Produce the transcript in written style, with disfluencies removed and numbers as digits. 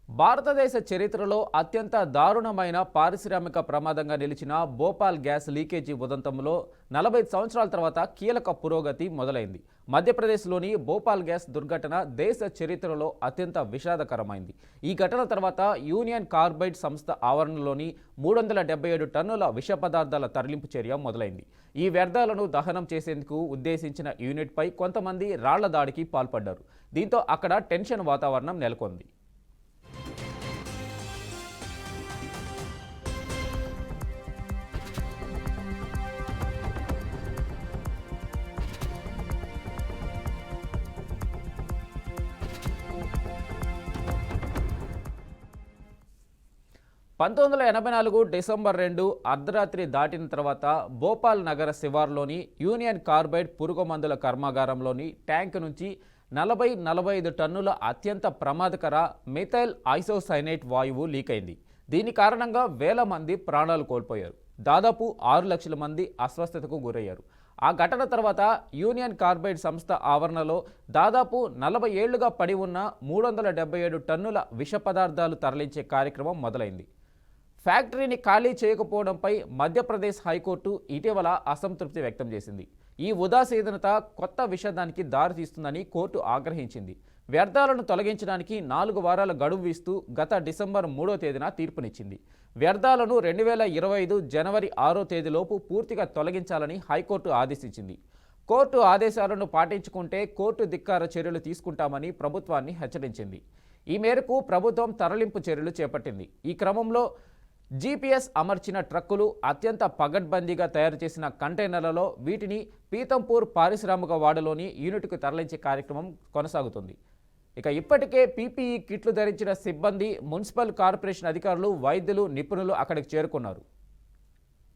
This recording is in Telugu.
భారతదేశ చరిత్రలో అత్యంత దారుణమైన పారిశ్రామిక ప్రమాదంగా నిలిచిన భోపాల్ గ్యాస్ లీకేజీ ఉదంతంలో 45 సంవత్సరాల తర్వాత కీలక పురోగతి మొదలైంది. మధ్యప్రదేశ్లోని భోపాల్ గ్యాస్ దుర్ఘటన దేశ చరిత్రలో అత్యంత విషాదకరమైంది. ఈ ఘటన తర్వాత యూనియన్ కార్బైడ్ సంస్థ ఆవరణలోని 377 టన్నుల విష పదార్థాల తరలింపు చర్య మొదలైంది. ఈ వ్యర్థాలను దహనం చేసేందుకు ఉద్దేశించిన యూనిట్పై కొంతమంది రాళ్ల దాడికి పాల్పడ్డారు. దీంతో అక్కడ టెన్షన్ వాతావరణం నెలకొంది. 1984 డిసెంబర్ 2 అర్ధరాత్రి దాటిన తర్వాత భోపాల్ నగర శివార్లోని యూనియన్ కార్బైడ్ పురుగుమందుల కర్మాగారంలోని ట్యాంక్ నుంచి 40-45 టన్నుల అత్యంత ప్రమాదకర మిథైల్ ఐసోసైనేట్ వాయువు లీక్ అయింది. దీని కారణంగా వేల మంది ప్రాణాలు కోల్పోయారు. దాదాపు 6 లక్షల మంది అస్వస్థతకు గురయ్యారు. ఆ ఘటన తర్వాత యూనియన్ కార్బైడ్ సంస్థ ఆవరణలో దాదాపు 40 ఏళ్లుగా పడి ఉన్న 377 టన్నుల విష పదార్థాలు తరలించే కార్యక్రమం మొదలైంది. ఫ్యాక్టరీని ఖాళీ చేయకపోవడంపై మధ్యప్రదేశ్ హైకోర్టు ఇటీవల అసంతృప్తి వ్యక్తం చేసింది. ఈ ఉదాసీనత కొత్త విషాదానికి దారితీస్తుందని కోర్టు ఆగ్రహించింది. వ్యర్థాలను తొలగించడానికి 4 వారాల గడువు ఇస్తూ గత డిసెంబర్ 3వ తేదీన తీర్పునిచ్చింది. వ్యర్థాలను 2025 జనవరి 6వ తేదీలోపు పూర్తిగా తొలగించాలని హైకోర్టు ఆదేశించింది. కోర్టు ఆదేశాలను పాటించుకుంటే కోర్టు ధిక్కార చర్యలు తీసుకుంటామని ప్రభుత్వాన్ని హెచ్చరించింది. ఈ మేరకు ప్రభుత్వం తరలింపు చర్యలు చేపట్టింది. ఈ క్రమంలో జీపీఎస్ అమర్చిన ట్రక్కులు, అత్యంత పగడ్బందీగా తయారు చేసిన కంటైనర్లలో వీటిని పీతంపూర్ పారిశ్రామిక వాడలోని యూనిట్కు తరలించే కార్యక్రమం కొనసాగుతుంది. ఇప్పటికే పీపీఈ కిట్లు ధరించిన సిబ్బంది, మున్సిపల్ కార్పొరేషన్ అధికారులు, వైద్యులు, నిపుణులు అక్కడికి చేరుకున్నారు.